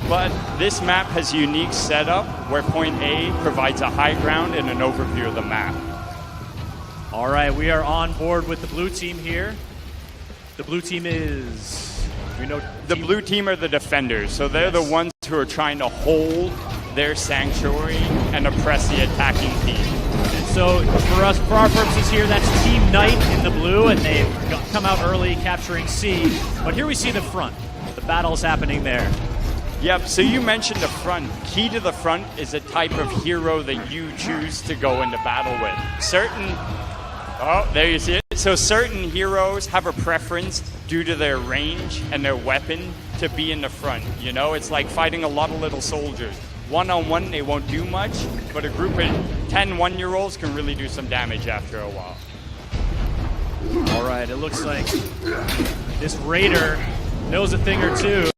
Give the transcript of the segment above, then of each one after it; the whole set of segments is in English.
but this map has a unique setup where Point A provides a high ground and an overview of the map. All right, we are on board with the blue team here. The blue team is... The blue team are the defenders, so they're the ones who are trying to hold their sanctuary and oppress the attacking team. And so for our purposes here, that's Team Knight in the blue, and they've come out early capturing C. But here we see the front. The battle's happening there. Yep, so you mentioned the front. Key to the front is a type of hero that you choose to go into battle with. There you see it. So certain heroes have a preference due to their range and their weapon to be in the front. You know, it's like fighting a lot of little soldiers. One-on-one, they won't do much, but a group of 10 one-year-olds can really do some damage after a while. All right, it looks like this Raider knows a thing or two.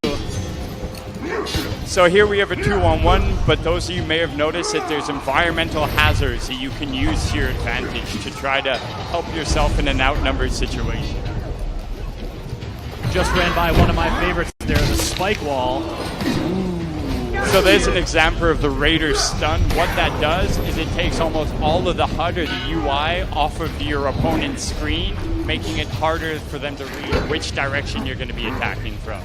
So here we have a 2-on-1, but those of you may have noticed that there's environmental hazards that you can use to your advantage to try to help yourself in an outnumbered situation. Just ran by one of my favorites there, the spike wall. So there's an example of the Raider stun. What that does is it takes almost all of the HUD or the UI off of your opponent's screen, making it harder for them to read which direction you're going to be attacking from.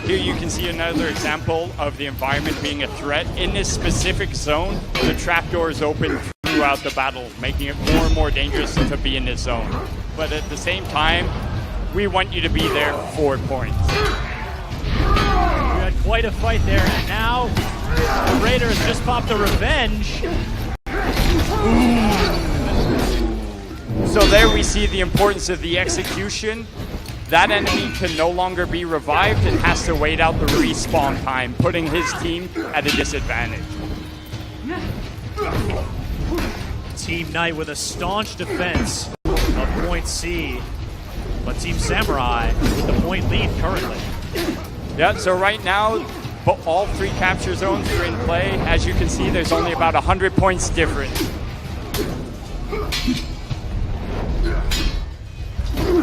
Here you can see another example of the environment being a threat. In this specific zone, the trapdoors open throughout the battle, making it more and more dangerous to be in this zone. But at the same time, we want you to be there for 4 points. We had quite a fight there, and now the Raiders just popped a revenge. So there we see the importance of the execution. That enemy can no longer be revived and has to wait out the respawn time, putting his team at a disadvantage. Team Knight with a staunch defense of Point C, but Team Samurai with the point lead currently. Yeah, so right now, all 3 capture zones are in play. As you can see, there's only about 100 points difference.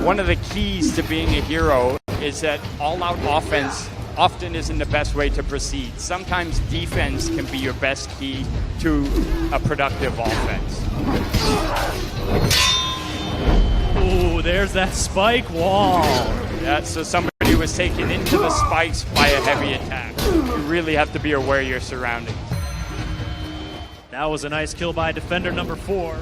One of the keys to being a hero is that all-out offense often isn't the best way to proceed. Sometimes defense can be your best key to a productive offense. Ooh, there's that spike wall. Yeah, so somebody was taken into the spikes by a heavy attack. You really have to be aware of your surroundings. That was a nice kill by defender number 4.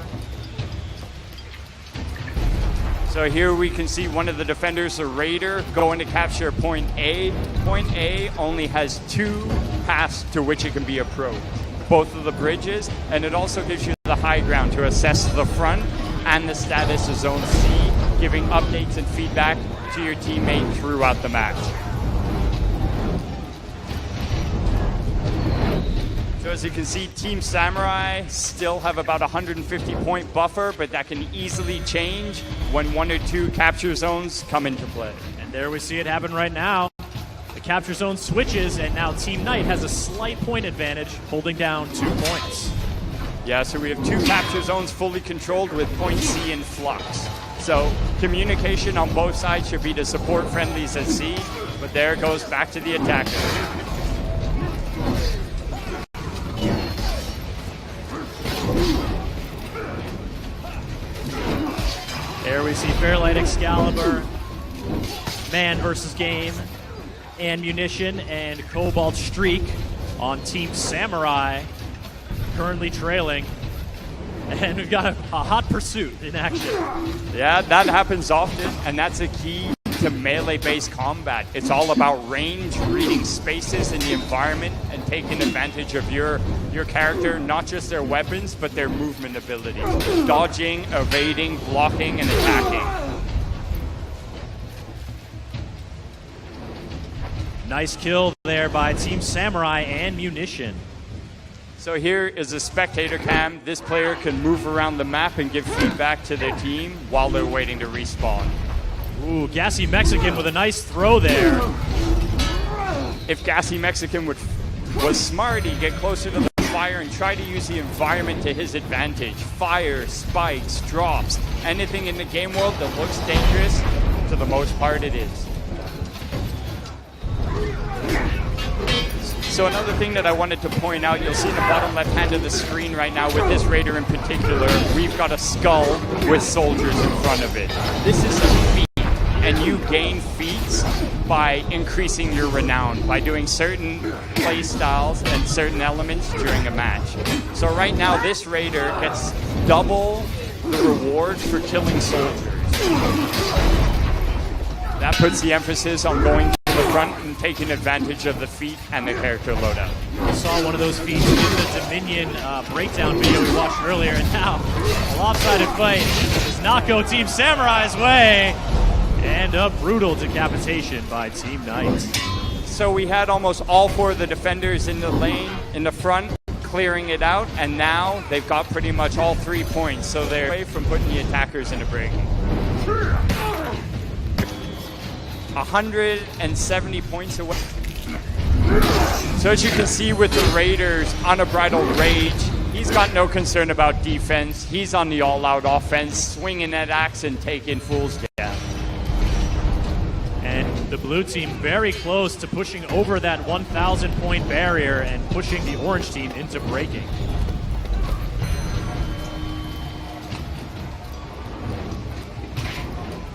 So here we can see one of the defenders, the Raider, going to capture Point A. Point A only has 2 paths to which it can be approached. Both of the bridges, and it also gives you the high ground to assess the front and the status of Zone C, giving updates and feedback to your teammate throughout the match. So as you can see, Team Samurai still have about 150 point buffer, but that can easily change when 1 or 2 capture zones come into play. And there we see it happen right now. The capture zone switches, and now Team Knight has a slight point advantage, holding down 2 points. Yeah, so we have 2 capture zones fully controlled with Point C in flux. So communication on both sides should be to support friendlies at C, but there it goes back to the attacker. There we see Fairlight Excalibur, Man versus Game, and Munition, and Cobalt Streak on Team Samurai, currently trailing. And we've got a hot pursuit in action. Yeah, that happens often, and that's a key to melee-based combat. It's all about range, reading spaces in the environment, and taking advantage of your character, not just their weapons, but their movement ability. Dodging, evading, blocking, and attacking. Nice kill there by Team Samurai and Munition. So here is a spectator cam. This player can move around the map and give feedback to their team while they're waiting to respawn. Ooh, Gassy Mexican with a nice throw there. If Gassy Mexican was smart, he'd get closer to the fire and try to use the environment to his advantage. Fire, spikes, drops, anything in the game world that looks dangerous, to the most part it is. So another thing that I wanted to point out, you'll see in the bottom left hand of the screen right now with this raider in particular, we've got a skull with soldiers in front of it. This is a feat, and you gain feats by increasing your renown, by doing certain play styles and certain elements during a match. So right now this raider gets double the reward for killing soldiers. That puts the emphasis on going to the front and taking advantage of the feat and the character loadout. We saw one of those feats in the Dominion breakdown video we watched earlier, and now a lopsided fight does not go Team Samurai's way, and a brutal decapitation by Team Knight. So we had almost all 4 of the defenders in the lane, in the front, clearing it out, and now they've got pretty much all 3 points, so they're away from putting the attackers in a break. 170 points away. So as you can see with the Raiders' unbridled rage, he's got no concern about defense. He's on the all-out offense, swinging that axe and taking Fool's Gap. And the blue team very close to pushing over that 1,000 point barrier and pushing the orange team into breaking.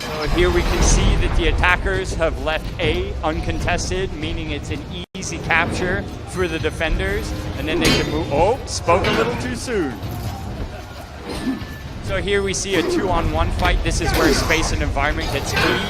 So here we can see that the attackers have left A uncontested, meaning it's an easy capture for the defenders, and then they can move. Oh, spoke a little too soon. So here we see a 2-on-1 fight. This is where space and environment gets key.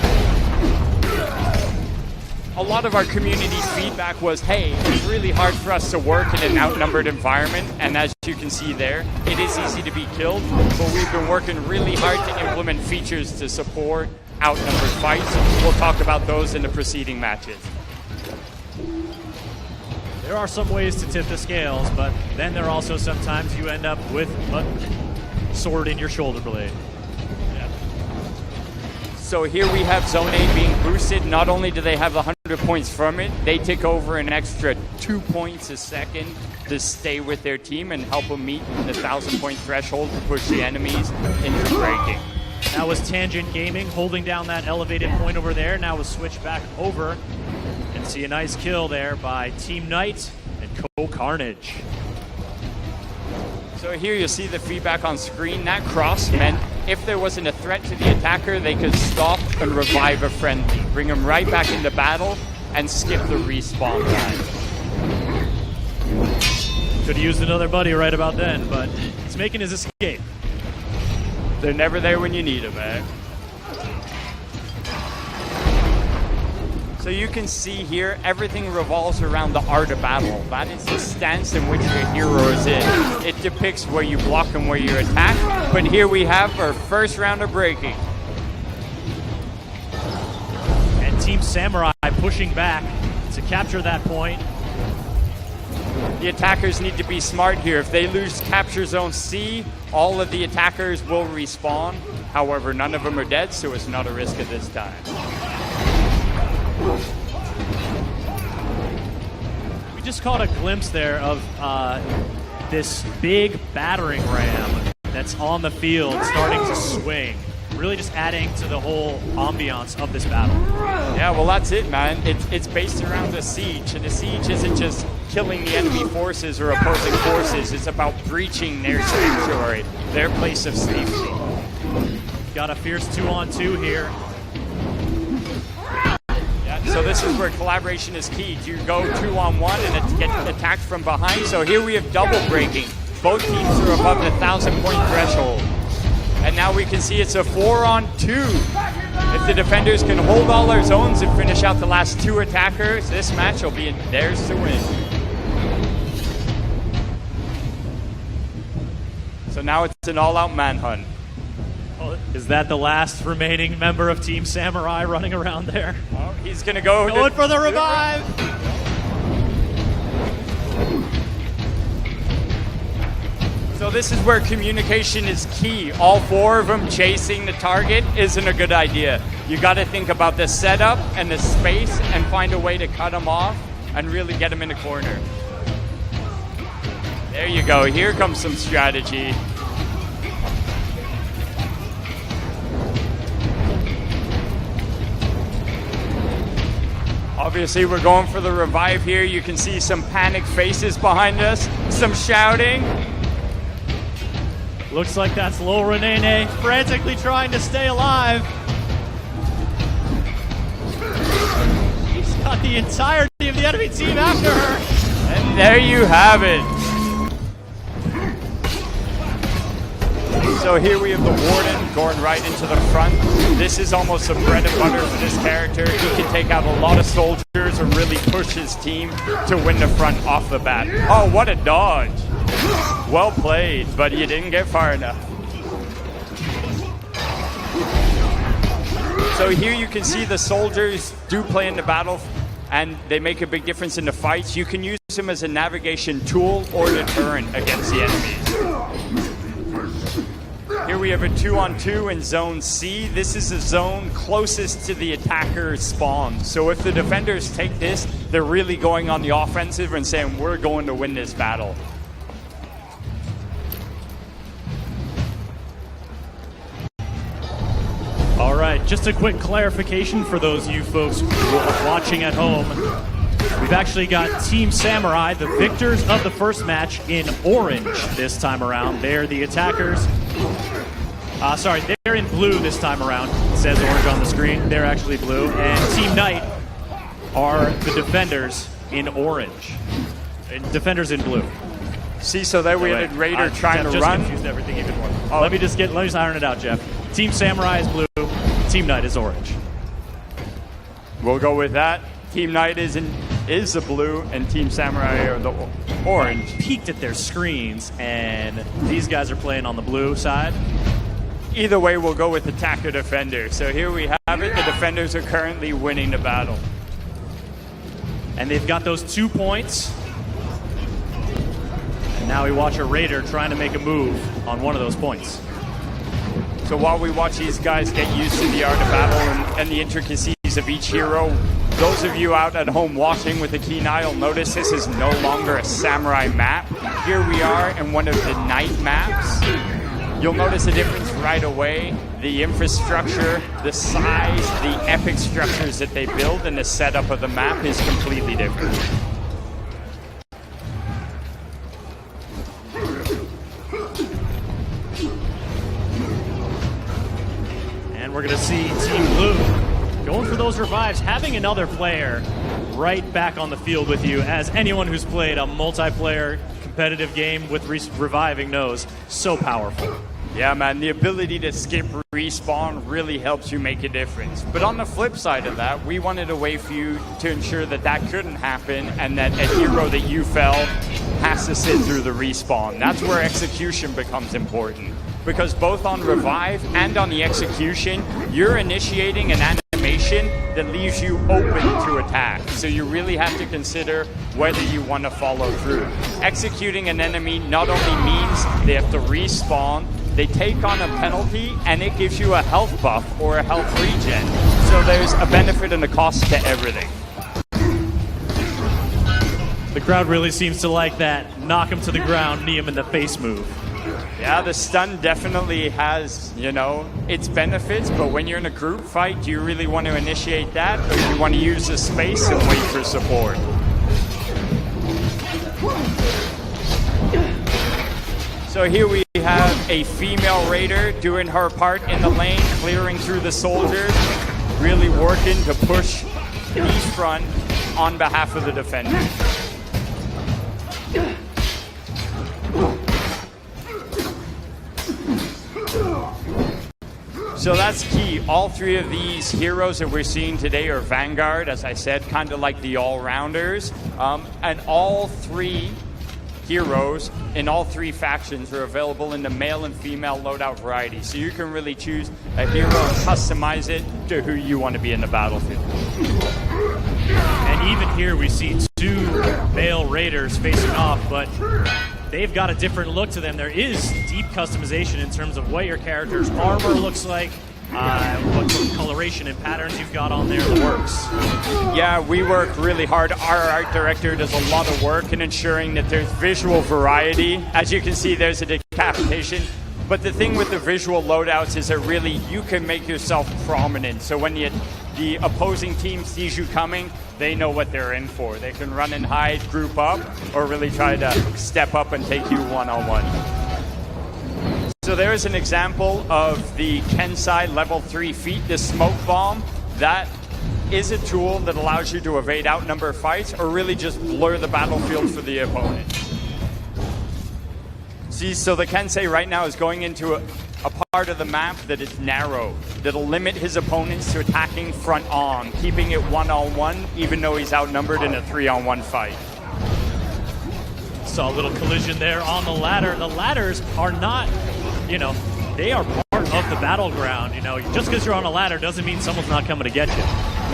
A lot of our community feedback was, hey, it's really hard for us to work in an outnumbered environment, and as you can see there, it is easy to be killed, but we've been working really hard to implement features to support outnumbered fights. We'll talk about those in the preceding matches. There are some ways to tip the scales, but then there are also sometimes you end up with a sword in your shoulder blade. So here we have Zone A being boosted. Not only do they have 100 points from it, they take over an extra 2 points a second to stay with their team and help them meet the 1,000-point threshold to push the enemies into breaking. That was Tangent Gaming holding down that elevated point over there. Now we'll switch back over and see a nice kill there by Team Knight and Co-Carnage. So here you'll see the feedback on screen. That cross meant if there wasn't a threat to the attacker, they could stop and revive a friendly, bring them right back into battle, and skip the respawn time. Could have used another buddy right about then, but he's making his escape. They're never there when you need them, eh? So you can see here, everything revolves around the art of battle. That is the stance in which your hero is in. It depicts where you block and where you attack. But here we have our first round of breaking. And Team Samurai pushing back to capture that point. The attackers need to be smart here. If they lose capture zone C, all of the attackers will respawn. However, none of them are dead, so it's not a risk at this time. We just caught a glimpse there of this big battering ram that's on the field starting to swing. Really just adding to the whole ambiance of this battle. Yeah, well, that's it, man. It's based around the siege, and the siege isn't just killing the enemy forces or opposing forces. It's about breaching their sanctuary, their place of safety. Got a fierce 2-on-2 here. So this is where collaboration is key. You go 2-on-1 and get attacked from behind. So here we have double breaking. Both teams are above the 1,000-point threshold. And now we can see it's a 4-on-2. If the defenders can hold all their zones and finish out the last 2 attackers, this match will be theirs to win. So now it's an all-out manhunt. Is that the last remaining member of Team Samurai running around there? Oh, he's going to go. Going for the revive! So this is where communication is key. All 4 of them chasing the target isn't a good idea. You got to think about the setup and the space and find a way to cut them off and really get them in the corner. There you go. Here comes some strategy. Obviously, we're going for the revive here. You can see some panicked faces behind us, some shouting. Looks like that's Lil Renene frantically trying to stay alive. She's got the entirety of the enemy team after her. And there you have it. So here we have the Warden going right into the front. This is almost a bread and butter for this character. He can take out a lot of soldiers and really push his team to win the front off the bat. Oh, what a dodge. Well played, but you didn't get far enough. So here you can see the soldiers do play in the battle, and they make a big difference in the fights. You can use them as a navigation tool or deterrent against the enemies. Here we have a 2-on-2 in Zone C. This is the zone closest to the attacker's spawn. So if the defenders take this, they're really going on the offensive and saying, we're going to win this battle. All right, just a quick clarification for those of you folks watching at home. We've actually got Team Samurai, the victors of the first match, in orange this time around. They're the attackers. They're in blue this time around. It says orange on the screen. They're actually blue. And Team Knight are the defenders in orange. Defenders in blue. See, so there we had a Raider trying to run. Just confused everything even more. Oh. Let me just iron it out, Jeff. Team Samurai is blue. Team Knight is orange. We'll go with that. Team Knight is the blue, and Team Samurai are the orange. I peeked at their screens, and these guys are playing on the blue side. Either way, we'll go with attacker defender. So here we have it. The defenders are currently winning the battle. And they've got those 2 points. And now we watch a Raider trying to make a move on one of those points. So while we watch these guys get used to the art of battle and the intricacies of each hero, those of you out at home watching with a keen eye will notice this is no longer a samurai map. Here we are in one of the Knight maps. You'll notice a difference right away. The infrastructure, the size, the epic structures that they build, and the setup of the map is completely different. And we're going to see Team Blue going for those revives, having another player right back on the field with you. As anyone who's played a multiplayer competitive game with reviving knows, so powerful. Yeah, man, the ability to skip respawn really helps you make a difference. But on the flip side of that, we wanted a way for you to ensure that that couldn't happen and that a hero that you fell has to sit through the respawn. That's where execution becomes important. Because both on revive and on the execution, you're initiating an animation that leaves you open to attack. So you really have to consider whether you want to follow through. Executing an enemy not only means they have to respawn, they take on a penalty, and it gives you a health buff or a health regen. So there's a benefit and a cost to everything. The crowd really seems to like that knock him to the ground, knee him in the face move. Yeah, the stun definitely has, its benefits, but when you're in a group fight, do you really want to initiate that, or do you want to use the space and wait for support? So here we have a female Raider doing her part in the lane, clearing through the soldiers, really working to push each front on behalf of the defenders. So that's key. All three of these heroes that we're seeing today are Vanguard, as I said, kind of like the all-rounders. And all three heroes in all three factions are available in the male and female loadout variety. So you can really choose a hero and customize it to who you want to be in the battlefield. And even here we see two male Raiders facing off, but they've got a different look to them. There is deep customization in terms of what your character's armor looks like, what sort of coloration and patterns you've got on there, the works. Yeah, we work really hard. Our art director does a lot of work in ensuring that there's visual variety. As you can see, there's a decapitation. But the thing with the visual loadouts is that really you can make yourself prominent. So when the the opposing team sees you coming, they know what they're in for. They can run and hide, group up, or really try to step up and take you one-on-one. So there's an example of the Kensai level 3 feat, the smoke bomb. That is a tool that allows you to evade outnumber fights or really just blur the battlefield for the opponent. See, so the Kensei right now is going into a part of the map that is narrow, that'll limit his opponents to attacking front on, keeping it one-on-one, even though he's outnumbered in a 3-on-1 fight. Saw a little collision there on the ladder. The ladders are not, they are part of the battleground. Just because you're on a ladder doesn't mean someone's not coming to get you.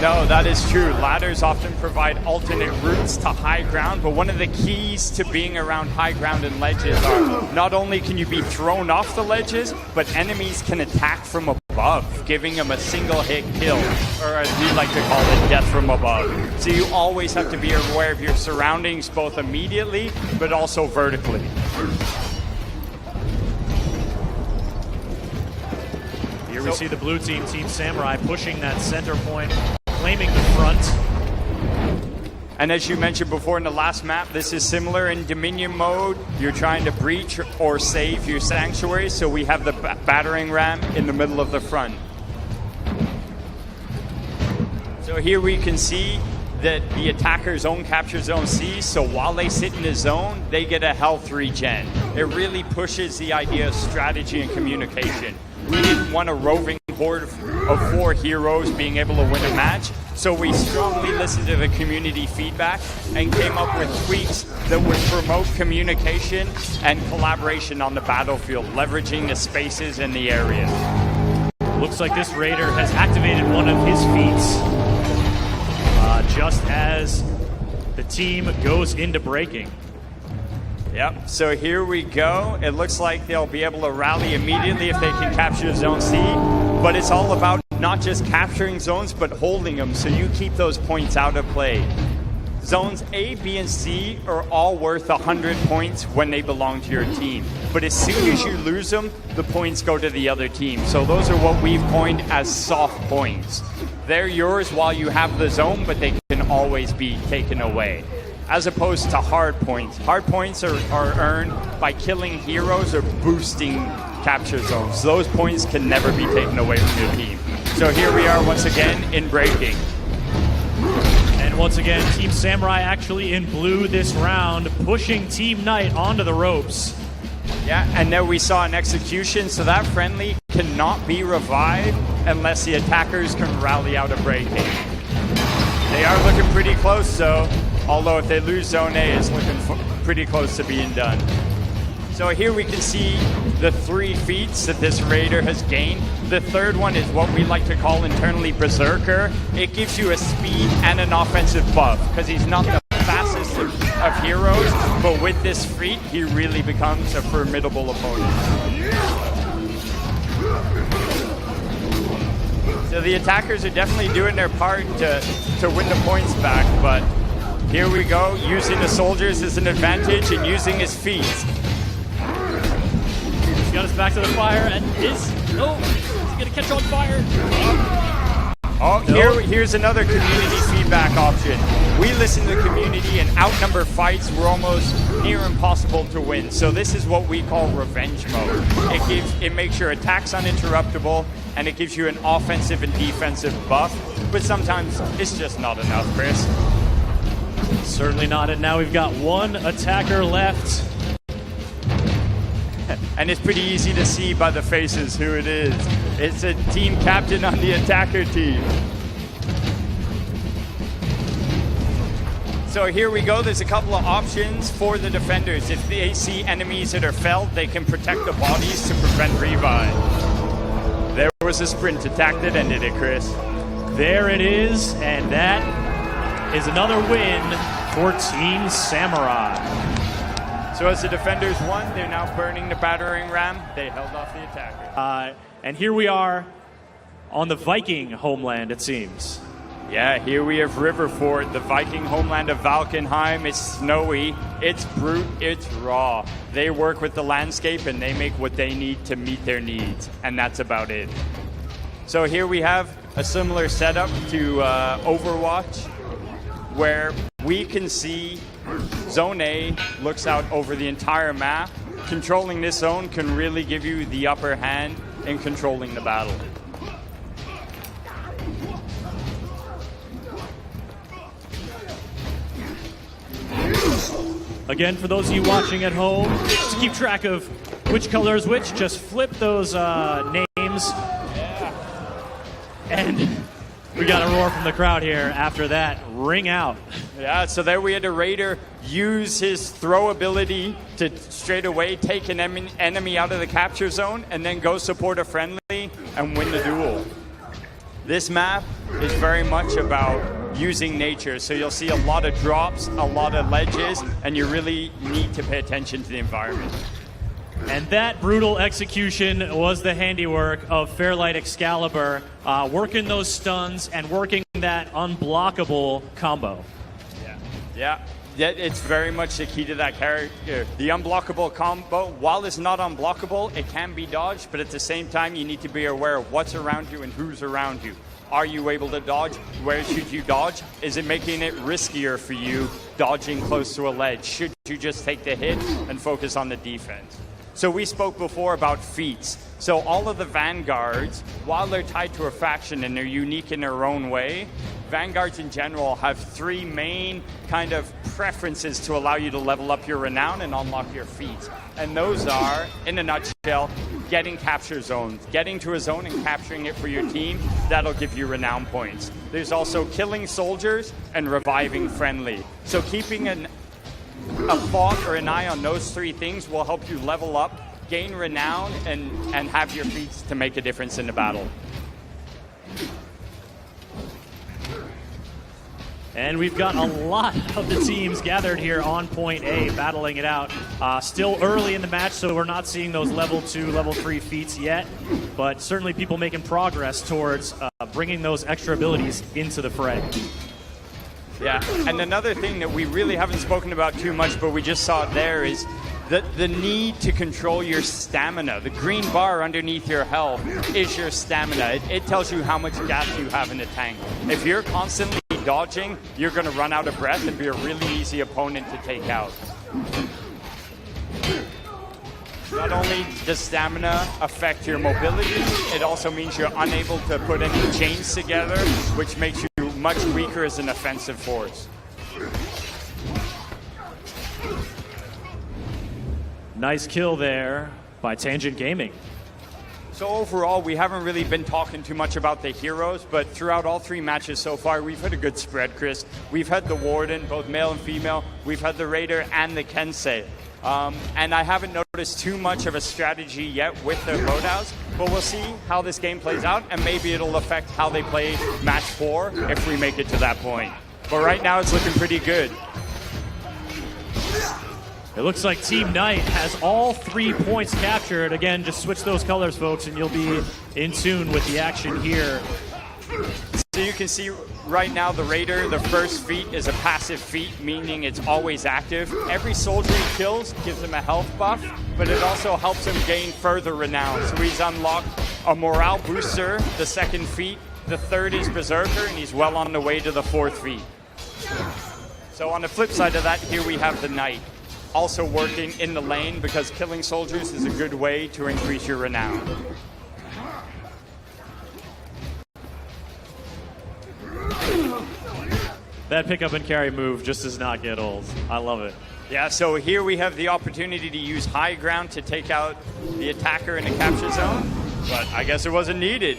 No, that is true. Ladders often provide alternate routes to high ground, but one of the keys to being around high ground and ledges are not only can you be thrown off the ledges, but enemies can attack from above, giving them a single hit kill, or as we like to call it, death from above. So you always have to be aware of your surroundings, both immediately, but also vertically. Here we see the blue team, Team Samurai, pushing that center point, claiming the front. And as you mentioned before in the last map, this is similar in Dominion mode. You're trying to breach or save your sanctuary, so we have the battering ram in the middle of the front. So here we can see that the attacker zone capture zone C, so while they sit in the zone, they get a health regen. It really pushes the idea of strategy and communication. We didn't want a roving horde of 4 heroes being able to win a match, so we strongly listened to the community feedback and came up with tweaks that would promote communication and collaboration on the battlefield, leveraging the spaces and the areas. Looks like this Raider has activated one of his feats just as the team goes into breaking. Yep, so here we go. It looks like they'll be able to rally immediately if they can capture Zone C, but it's all about not just capturing zones, but holding them so you keep those points out of play. Zones A, B, and C are all worth 100 points when they belong to your team, but as soon as you lose them, the points go to the other team. So those are what we've coined as soft points. They're yours while you have the zone, but they can always be taken away. As opposed to hard points. Hard points are earned by killing heroes or boosting capture zones. Those points can never be taken away from your team. So here we are once again in breaking. And once again, Team Samurai actually in blue this round, pushing Team Knight onto the ropes. Yeah, and then we saw an execution, so that friendly cannot be revived unless the attackers can rally out of breaking. They are looking pretty close, though. Although if they lose Zone A, it's looking pretty close to being done. So here we can see the 3 feats that this Raider has gained. The third one is what we like to call internally Berserker. It gives you a speed and an offensive buff, because he's not the fastest of heroes, but with this feat, he really becomes a formidable opponent. So the attackers are definitely doing their part to win the points back, but here we go, using the soldiers as an advantage and using his feet. He's got us back to the fire and he's gonna catch on fire. Here's another community feedback option. We listen to the community, and outnumber fights were almost near impossible to win. So this is what we call revenge mode. It makes your attacks uninterruptible, and it gives you an offensive and defensive buff. But sometimes it's just not enough, Chris. Certainly not, and now we've got 1 attacker left. And it's pretty easy to see by the faces who it is. It's a team captain on the attacker team. So here we go. There's a couple of options for the defenders. If they see enemies that are felled, they can protect the bodies to prevent revive. There was a sprint attack that ended it, Chris. There it is, and that is another win for Team Samurai. So as the defenders won, they're now burning the battering ram. They held off the attacker. And here we are on the Viking homeland, it seems. Yeah, here we have Riverfort, the Viking homeland of Valkenheim. It's snowy, it's brute, it's raw. They work with the landscape and they make what they need to meet their needs, and that's about it. So here we have a similar setup to Overwatch, where we can see Zone A looks out over the entire map. Controlling this zone can really give you the upper hand in controlling the battle. Again, for those of you watching at home, to keep track of which color is which, just flip those names. And we got a roar from the crowd here after that. Ring out. Yeah, so there we had a Raider use his throw ability to straight away take an enemy out of the capture zone and then go support a friendly and win the duel. This map is very much about using nature, so you'll see a lot of drops, a lot of ledges, and you really need to pay attention to the environment. And that brutal execution was the handiwork of Fairlight Excalibur, working those stuns and working that unblockable combo. Yeah, it's very much the key to that character. The unblockable combo, while it's not unblockable, it can be dodged, but at the same time, you need to be aware of what's around you and who's around you. Are you able to dodge? Where should you dodge? Is it making it riskier for you dodging close to a ledge? Should you just take the hit and focus on the defense? So we spoke before about feats. So all of the Vanguards, while they're tied to a faction and they're unique in their own way, Vanguards in general have three main kind of preferences to allow you to level up your renown and unlock your feats. And those are, in a nutshell, getting capture zones. Getting to a zone and capturing it for your team, that'll give you renown points. There's also killing soldiers and reviving friendly. So keeping a thought or an eye on those three things will help you level up, gain renown, and have your feats to make a difference in the battle. And we've got a lot of the teams gathered here on point A, battling it out. Still early in the match, so we're not seeing those level 2, level 3 feats yet, but certainly people making progress towards bringing those extra abilities into the fray. Yeah, and another thing that we really haven't spoken about too much, but we just saw it there, is the need to control your stamina. The green bar underneath your health is your stamina. It tells you how much gas you have in the tank. If you're constantly dodging, you're going to run out of breath and be a really easy opponent to take out. Not only does stamina affect your mobility, it also means you're unable to put any chains together, which makes you much weaker as an offensive force. Nice kill there by Tangent Gaming. So overall, we haven't really been talking too much about the heroes, but throughout all three matches so far, we've had a good spread, Chris. We've had the Warden, both male and female. We've had the Raider and the Kensei. And I haven't noticed too much of a strategy yet with their loadouts, but we'll see how this game plays out, and maybe it'll affect how they play match 4 if we make it to that point. But right now, it's looking pretty good. It looks like Team Knight has all 3 points captured. Again, just switch those colors, folks, and you'll be in tune with the action here. So you can see right now the Raider, the first feat is a passive feat, meaning it's always active. Every soldier he kills gives him a health buff, but it also helps him gain further renown. So he's unlocked a morale booster, the second feat. The third is Berserker, and he's well on the way to the 4th feat. So on the flip side of that, here we have the Knight, also working in the lane, because killing soldiers is a good way to increase your renown. That pickup and carry move just does not get old. I love it. Yeah, so here we have the opportunity to use high ground to take out the attacker in the capture zone, but I guess it wasn't needed.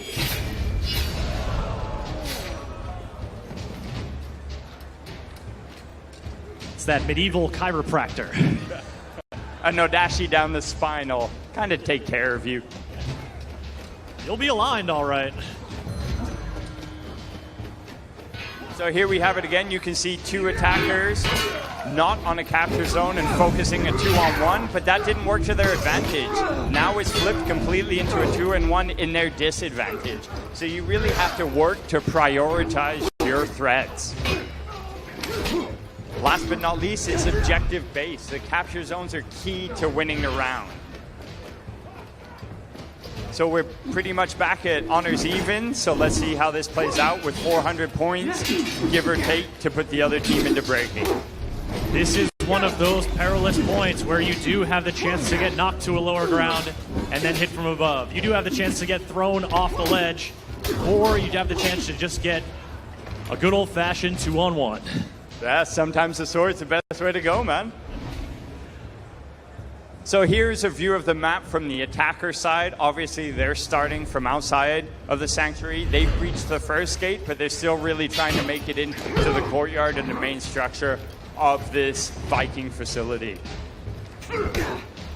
It's that medieval chiropractor. A Nodashi down the spine will kind of take care of you. You'll be aligned, all right. So here we have it again. You can see 2 attackers not on a capture zone and focusing a 2-on-1, but that didn't work to their advantage. Now it's flipped completely into a 2-on-1 in their disadvantage. So you really have to work to prioritize your threats. Last but not least, it's objective based. The capture zones are key to winning the round. So we're pretty much back at honors even. So let's see how this plays out with 400 points, give or take, to put the other team into breaking. This is one of those perilous points where you do have the chance to get knocked to a lower ground and then hit from above. You do have the chance to get thrown off the ledge, or you have the chance to just get a good old-fashioned 2-on-1. Yeah, sometimes the sword's the best way to go, man. So here's a view of the map from the attacker side. Obviously, they're starting from outside of the sanctuary. They've reached the first gate, but they're still really trying to make it into the courtyard and the main structure of this Viking facility.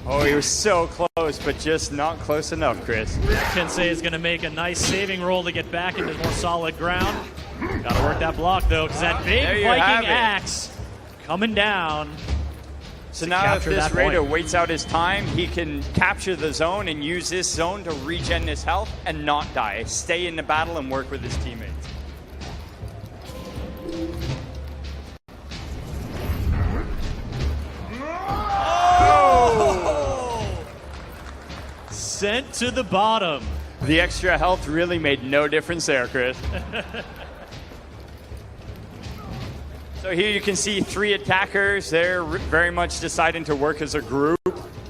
Oh, he was so close, but just not close enough, Chris. Tensei is going to make a nice saving roll to get back into more solid ground. Got to work that block, though, because that big Viking axe coming down. So now if this Raider waits out his time, he can capture the zone and use this zone to regen his health and not die. Stay in the battle and work with his teammates. Sent to the bottom. The extra health really made no difference there, Chris. So here you can see 3 attackers. They're very much deciding to work as a group.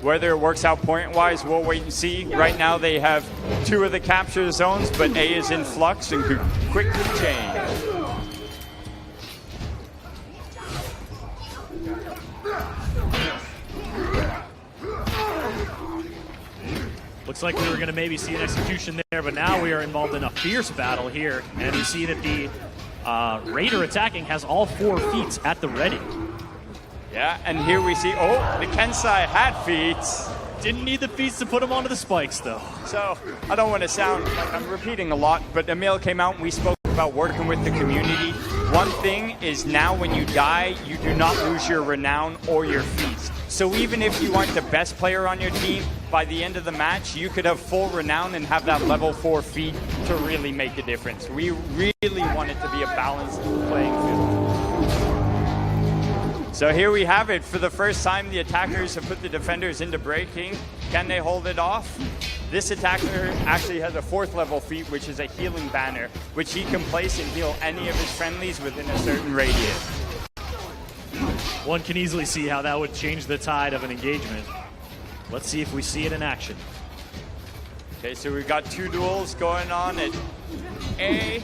Whether it works out point-wise, we'll wait and see. Right now they have 2 of the capture zones, but A is in flux and could quickly change. Looks like we were going to maybe see an execution there, but now we are involved in a fierce battle here. And you see that the Raider attacking has all 4 feats at the ready. Yeah, and here we see, the Kensai had feats. Didn't need the feats to put him onto the spikes, though. So I don't want to sound like I'm repeating a lot, but Emil came out and we spoke about working with the community. One thing is now when you die, you do not lose your renown or your feats. So even if you aren't the best player on your team, by the end of the match, you could have full renown and have that level 4 feat to really make a difference. We really want it to be a balanced playing field. So here we have it. For the first time, the attackers have put the defenders into breaking. Can they hold it off? This attacker actually has a 4th level feat, which is a healing banner, which he can place and heal any of his friendlies within a certain radius. One can easily see how that would change the tide of an engagement. Let's see if we see it in action. Okay, so we've got 2 duels going on at A.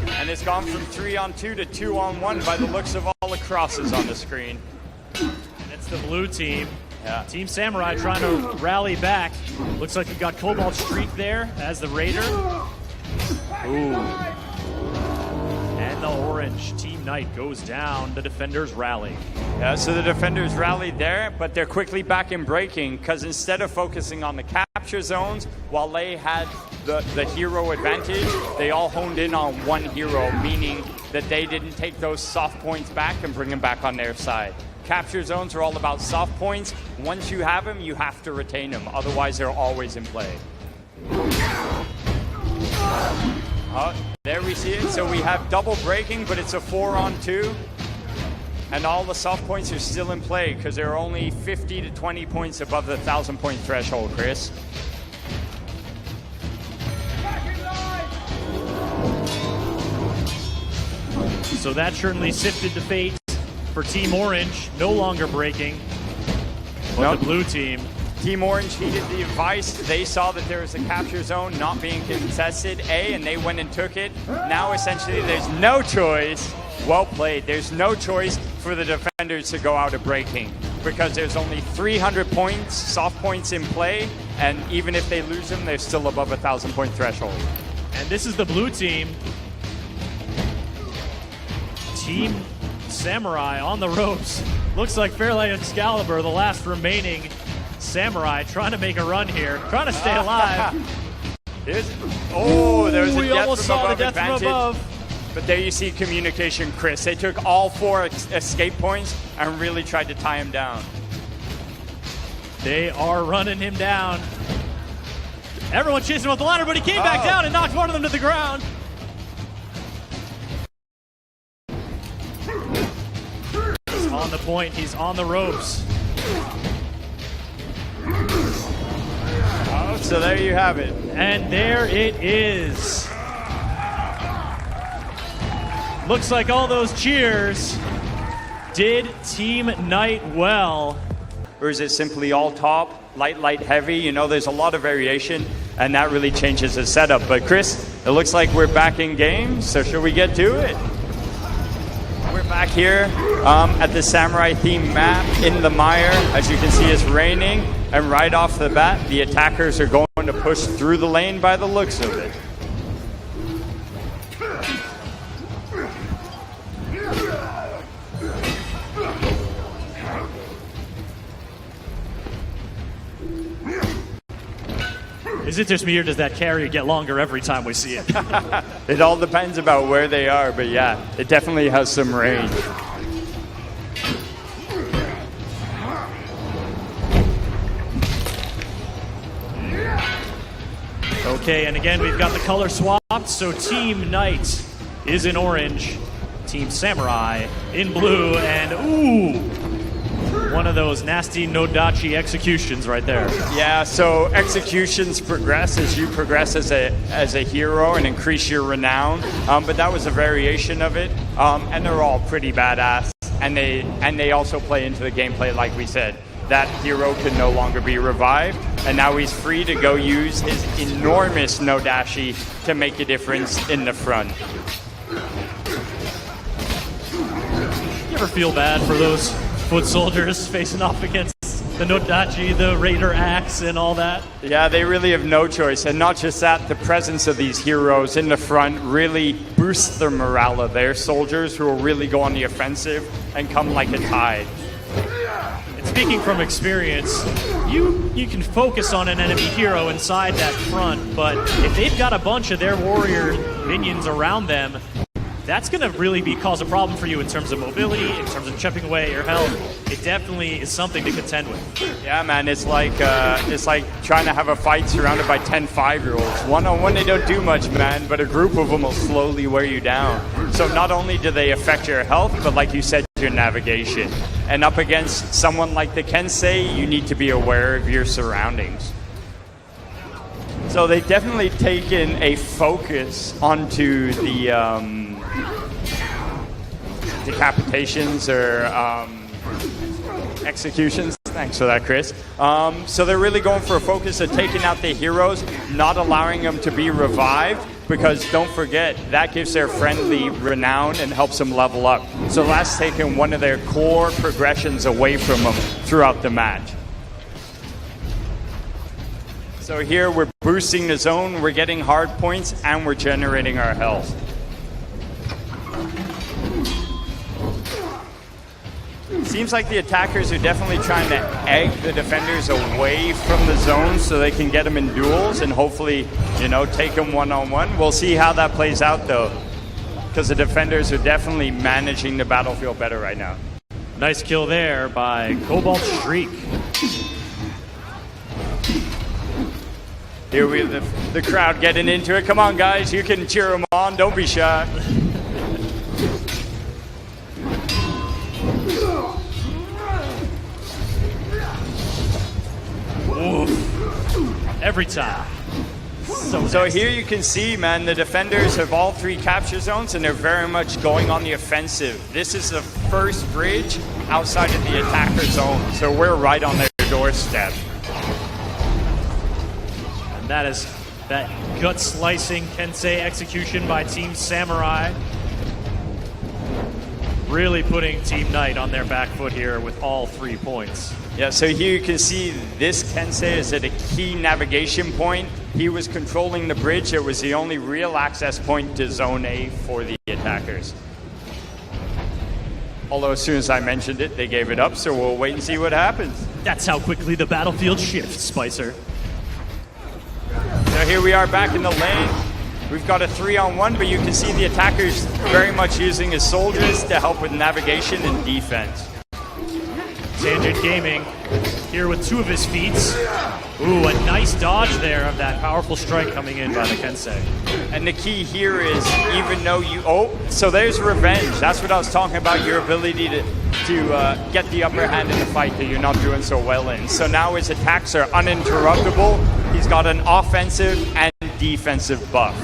And it's gone from 3-on-2 to 2-on-1 by the looks of all the crosses on the screen. And it's the blue team. Yeah. Team Samurai trying to rally back. Looks like we've got Cobalt Streak there as the Raider. Ooh. And the orange Team Knight goes down. The defenders rally. Yeah, so the defenders rallied there, but they're quickly back in breaking because instead of focusing on the capture zones, while they had the hero advantage, they all honed in on one hero, meaning that they didn't take those soft points back and bring them back on their side. Capture zones are all about soft points. Once you have them, you have to retain them. Otherwise, they're always in play. There we see it. So we have double breaking, but it's a 4-on-2. And all the soft points are still in play because they're only 50 to 20 points above the 1,000-point threshold, Chris. So that certainly sifted the fate for Team Orange, no longer breaking, but the blue team. Team Orange heeded the advice. They saw that there was a capture zone not being contested, and they went and took it. Now, essentially, there's no choice. Well played. There's no choice for the defenders to go out of breaking because there's only 300 points, soft points in play, and even if they lose them, they're still above a 1,000-point threshold. And this is the blue team. Team Samurai on the ropes. Looks like Fairlight Excalibur, the last remaining Samurai, trying to make a run here, trying to stay alive. There's a we almost saw the death from above. But there you see communication, Chris. They took all 4 escape points and really tried to tie him down. They are running him down. Everyone chasing him up the ladder, but he came back down and knocked one of them to the ground. He's on the point. He's on the ropes. Oh, so there you have it. And there it is. Looks like all those cheers did Team Knight well. Or is it simply all top, light, light, heavy? You know, there's a lot of variation, and that really changes the setup. But Chris, it looks like we're back in game, so should we get to it? We're back here at the Samurai theme map in the mire. As you can see, it's raining, and right off the bat, the attackers are going to push through the lane by the looks of it. Is it just me, or does that carry get longer every time we see it? It all depends about where they are, but yeah, it definitely has some range. Okay, and again, we've got the color swapped, so Team Knight is in orange, Team Samurai in blue, and ooh, one of those nasty Nodachi executions right there. Yeah, so executions progress as you progress as a hero and increase your renown, but that was a variation of it, and they're all pretty badass, and they also play into the gameplay like we said. That hero can no longer be revived, and now he's free to go use his enormous Nodachi to make a difference in the front. You ever feel bad for those foot soldiers facing off against the Nodachi, the Raider Axe, and all that? Yeah, they really have no choice. And not just that, the presence of these heroes in the front really boosts the morale of their soldiers, who will really go on the offensive and come like a tide. And speaking from experience, you can focus on an enemy hero inside that front, but if they've got a bunch of their warrior minions around them, that's going to really cause a problem for you in terms of mobility, in terms of chipping away at your health. It definitely is something to contend with. Yeah, man, it's like trying to have a fight surrounded by 10 5-year-olds. One-on-one, they don't do much, man, but a group of them will slowly wear you down. So not only do they affect your health, but like you said, your navigation. And up against someone like the Kensei, you need to be aware of your surroundings. So they've definitely taken a focus onto the decapitations or executions. Thanks for that, Chris. So they're really going for a focus of taking out the heroes, not allowing them to be revived, because don't forget, that gives their friendly renown and helps them level up. So that's taken one of their core progressions away from them throughout the match. So here we're boosting the zone, we're getting hard points, and we're generating our health. Seems like the attackers are definitely trying to egg the defenders away from the zone so they can get them in duels and hopefully, take them one-on-one. We'll see how that plays out, though, because the defenders are definitely managing the battlefield better right now. Nice kill there by Cobalt Streak. Here we have the crowd getting into it. Come on, guys, you can cheer them on. Don't be shy. Oof. Every time. So here you can see, man, the defenders have all 3 capture zones, and they're very much going on the offensive. This is the first bridge outside of the attacker zone, so we're right on their doorstep. And that is that gut-slicing Kensei execution by Team Samurai. Really putting Team Knight on their back foot here with all 3 points. Yeah, so here you can see this Kensei is at a key navigation point. He was controlling the bridge. It was the only real access point to Zone A for the attackers. Although as soon as I mentioned it, they gave it up, so we'll wait and see what happens. That's how quickly the battlefield shifts, Spicer. So here we are back in the lane. We've got a 3-on-1, but you can see the attackers very much using his soldiers to help with navigation and defense. Tangent Gaming here with 2 of his feats. Ooh, a nice dodge there of that powerful strike coming in by the Kensei. And the key here is, even though so there's revenge. That's what I was talking about, your ability to to get the upper hand in the fight that you're not doing so well in. So now his attacks are uninterruptible. He's got an offensive and defensive buff.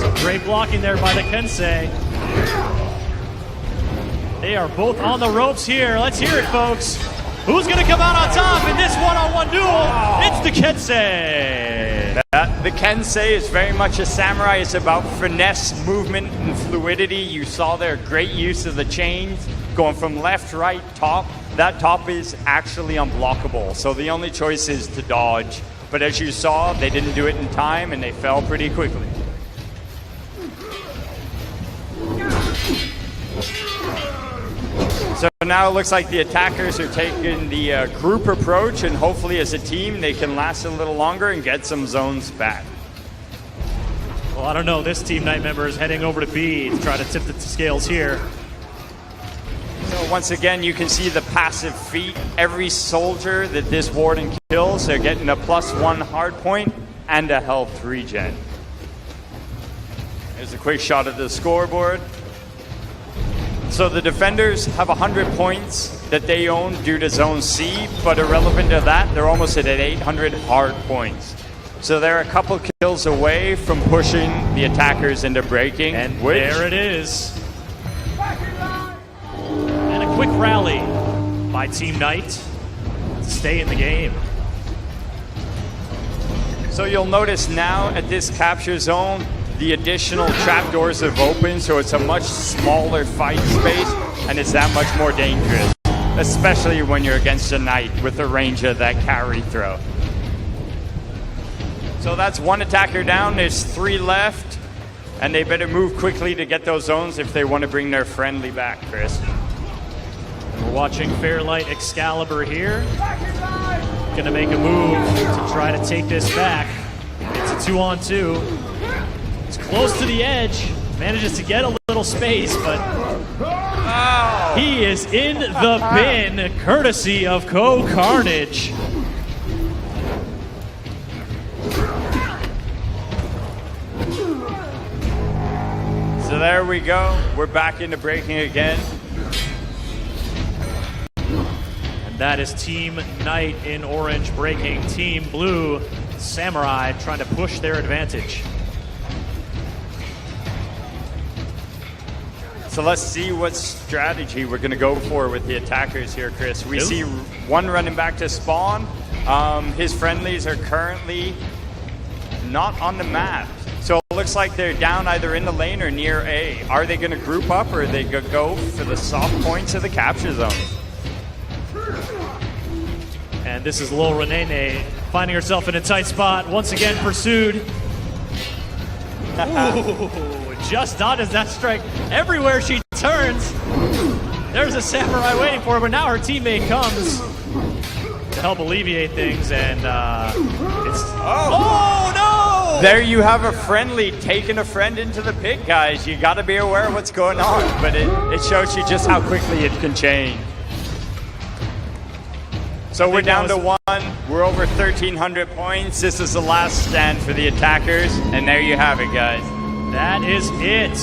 Some great blocking there by the Kensei. They are both on the ropes here. Let's hear it, folks. Who's going to come out on top in this one-on-one duel? It's the Kensei. The Kensei is very much a samurai. It's about finesse, movement, and fluidity. You saw there great use of the chains going from left, right, top. That top is actually unblockable, so the only choice is to dodge. But as you saw, they didn't do it in time, and they fell pretty quickly. So now it looks like the attackers are taking the group approach, and hopefully as a team they can last a little longer and get some zones back. Well, I don't know. This Team Knight member is heading over to B to try to tip the scales here. So once again, you can see the passive feat. Every soldier that this warden kills, they're getting a +1 hard point and a health regen. There's a quick shot of the scoreboard. So the defenders have 100 points that they own due to Zone C, but irrelevant to that, they're almost at 800 hard points. So they're a couple kills away from pushing the attackers into breaking. And there it is. And a quick rally by Team Knight to stay in the game. So you'll notice now at this capture zone, the additional trapdoors have opened, so it's a much smaller fight space, and it's that much more dangerous, especially when you're against a knight with the range of that carry throw. So that's one attacker down, there's 3 left, and they better move quickly to get those zones if they want to bring their friendly back, Chris. We're watching Fairlight Excalibur here. Gonna make a move to try to take this back. It's a 2-on-2. He's close to the edge, manages to get a little space, but he is in the bin, courtesy of Co-Carnage. So there we go. We're back into breaking again. And that is Team Knight in orange breaking. Team Blue, Samurai, trying to push their advantage. So let's see what strategy we're going to go for with the attackers here, Chris. We see one running back to spawn. His friendlies are currently not on the map. So it looks like they're down either in the lane or near A. Are they going to group up, or are they going to go for the soft points of the capture zone? And this is Lil Renee finding herself in a tight spot, once again pursued. Ooh, just dodges that strike. Everywhere she turns, there's a samurai waiting for her, but now her teammate comes to help alleviate things, and it's... Oh, no! There you have a friendly taking a friend into the pit, guys. You got to be aware of what's going on, but it shows you just how quickly it can change. So we're down to 1. We're over 1,300 points. This is the last stand for the attackers, and there you have it, guys. That is it.